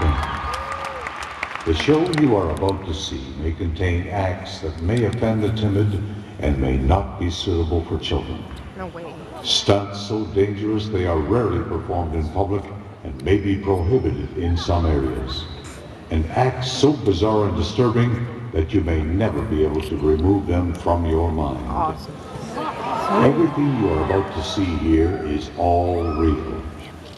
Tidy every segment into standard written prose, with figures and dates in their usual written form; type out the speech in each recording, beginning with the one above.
Thank you. The show you are about to see may contain acts that may offend the timid and may not be suitable for children. No way. Stunts so dangerous they are rarely performed in public and may be prohibited in some areas. And acts so bizarre and disturbing that you may never be able to remove them from your mind. Awesome. Everything you are about to see here is all real.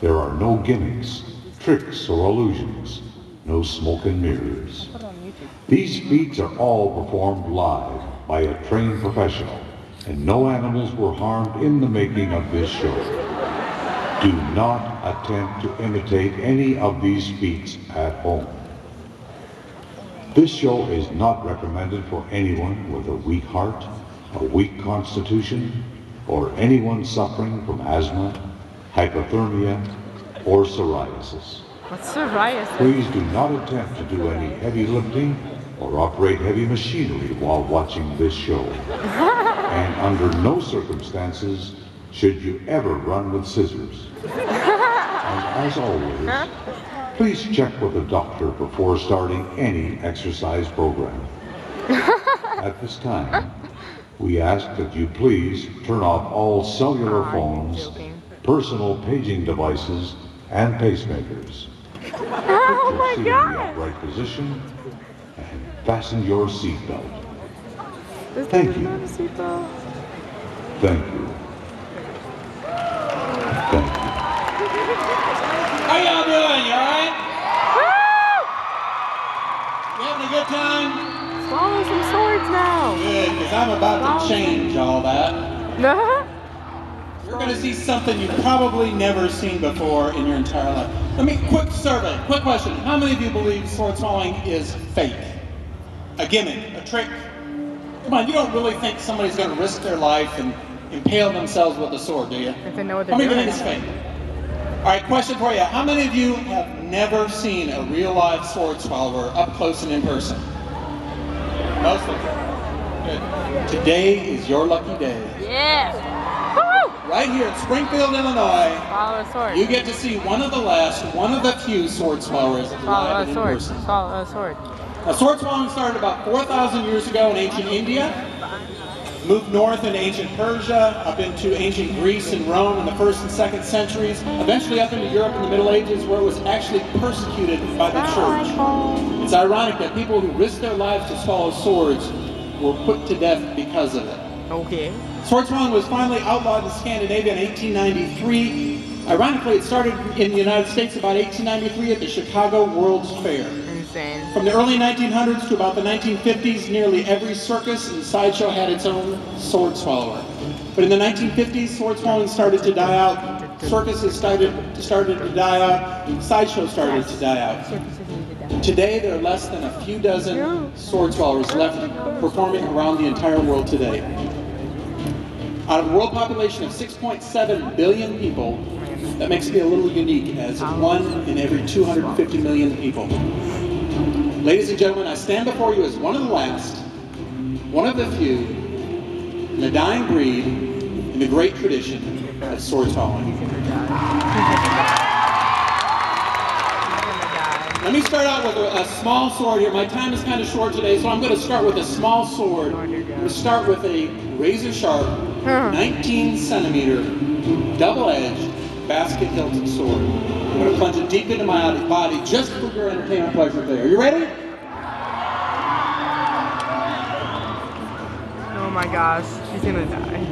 There are no gimmicks, tricks, or illusions. No smoke and mirrors. These feats are all performed live by a trained professional, and no animals were harmed in the making of this show. Do not attempt to imitate any of these feats at home. This show is not recommended for anyone with a weak heart, a weak constitution, or anyone suffering from asthma, hypothermia, or psoriasis. What's psoriasis? Please do not attempt to do any heavy lifting or operate heavy machinery while watching this show. And under no circumstances should you ever run with scissors. And as always, please check with a doctor before starting any exercise program. At this time, we ask that you please turn off all cellular phones, personal paging devices, and pacemakers. Oh my Put your seat in the God! upright position and fasten your seatbelt. Thank you. Thank you. Thank you. How y'all doing? You alright? You having a good time? Swallow some swords now. Good, because I'm about to change all that. No. You're going to see something you've probably never seen before in your entire life. Quick survey, quick question. How many of you believe sword swallowing is fake? A gimmick, a trick? Come on, you don't really think somebody's going to risk their life and impale themselves with a sword, do you? If they know what they're How many of you doing. think it's fake? All right, question for you. How many of you have never seen a real live sword swallower up close and in person? Most of you. Good. Today is your lucky day. Yeah. Right here in Springfield, Illinois, Swallow a sword. you get to see one of the few sword swallowers Swallow live a and in sword. person. Swallow a sword. Now, sword swallowing started about 4,000 years ago in ancient India, moved north into ancient Persia, up into ancient Greece and Rome in the 1st and 2nd centuries, eventually up into Europe in the Middle Ages, where it was actually persecuted by the church. It's ironic that people who risked their lives to swallow swords were put to death because of it. Okay. Sword swallowing was finally outlawed in Scandinavia in 1893. Ironically, it started in the United States about 1893 at the Chicago World's Fair. Insane. From the early 1900s to about the 1950s, nearly every circus and sideshow had its own sword swallower. But in the 1950s, sword swallowing started to die out. Circuses started to die out. Sideshows started to die out. Today, there are less than a few dozen sword swallowers left performing around the entire world today. Out of a world population of 6.7 billion people, that makes me a little unique as 1 in every 250 million people. Ladies and gentlemen, I stand before you as one of the last, one of the few, in the dying breed, in the great tradition of sword swallowing. Let me start out with a small sword here. My time is kind of short today, so I'm going to start with a small sword. I'm going to start with a razor-sharp, 19-centimeter, double-edged, basket-hilted sword. I'm going to plunge it deep into my body just for your entertainment pleasure today. Are you ready? Oh my gosh, he's gonna die.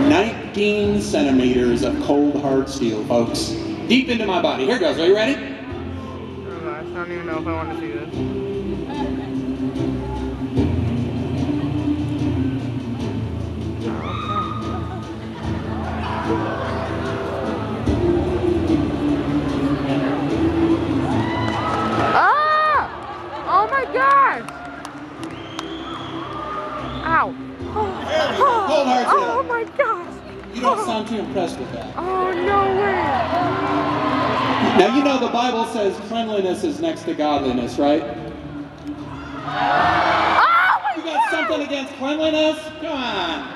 19 centimeters of cold, hard steel, folks. Deep into my body. Here goes. Are you ready? Oh gosh, I don't even know if I want to see this. Oh my gosh! Ow! Cold hard steel. Oh my gosh! You don't sound too impressed with that. Oh no way! Now you know the Bible says cleanliness is next to godliness, right? Oh my You got something against cleanliness? Come on.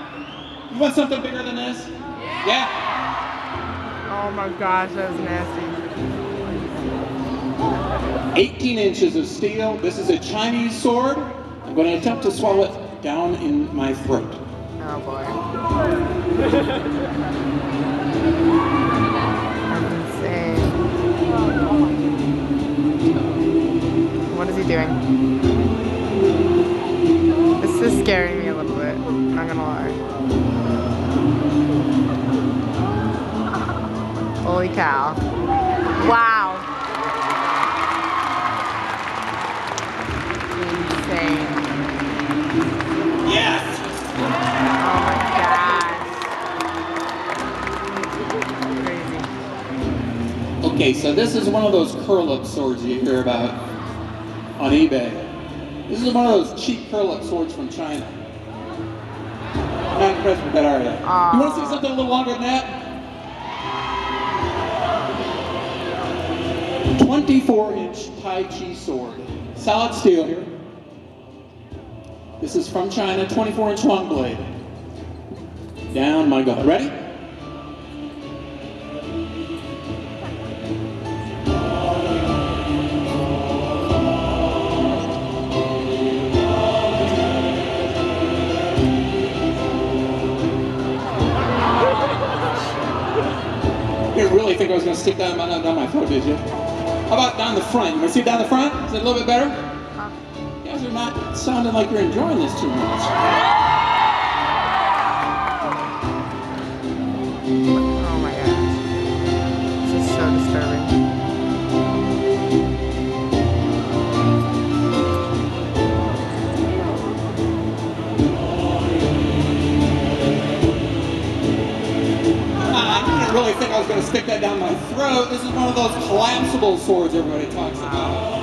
You want something bigger than this? Yeah? Oh Oh my gosh, that was nasty. 18 inches of steel. This is a Chinese sword. I'm going to attempt to swallow it down in my throat. Oh boy. That's insane. What is he doing? This is scaring me a little bit, not gonna lie. Holy cow. Wow. Insane. Yes! Oh my gosh. Crazy. Okay, so this is one of those curl-up swords you hear about on eBay. This is one of those cheap curl-up swords from China. Not impressed with that, are you? You want to see something a little longer than that? 24-inch Tai Chi sword. Solid steel here. This is from China, 24-inch long blade. Down my gut. Ready? You didn't really think I was going to stick down my throat, did you? How about down the front? You want to see it down the front? Is it a little bit better? You guys are not sounding like you're enjoying this too much. Oh my gosh. This is so disturbing. I didn't really think I was going to stick that down my throat. This is one of those collapsible swords everybody talks about.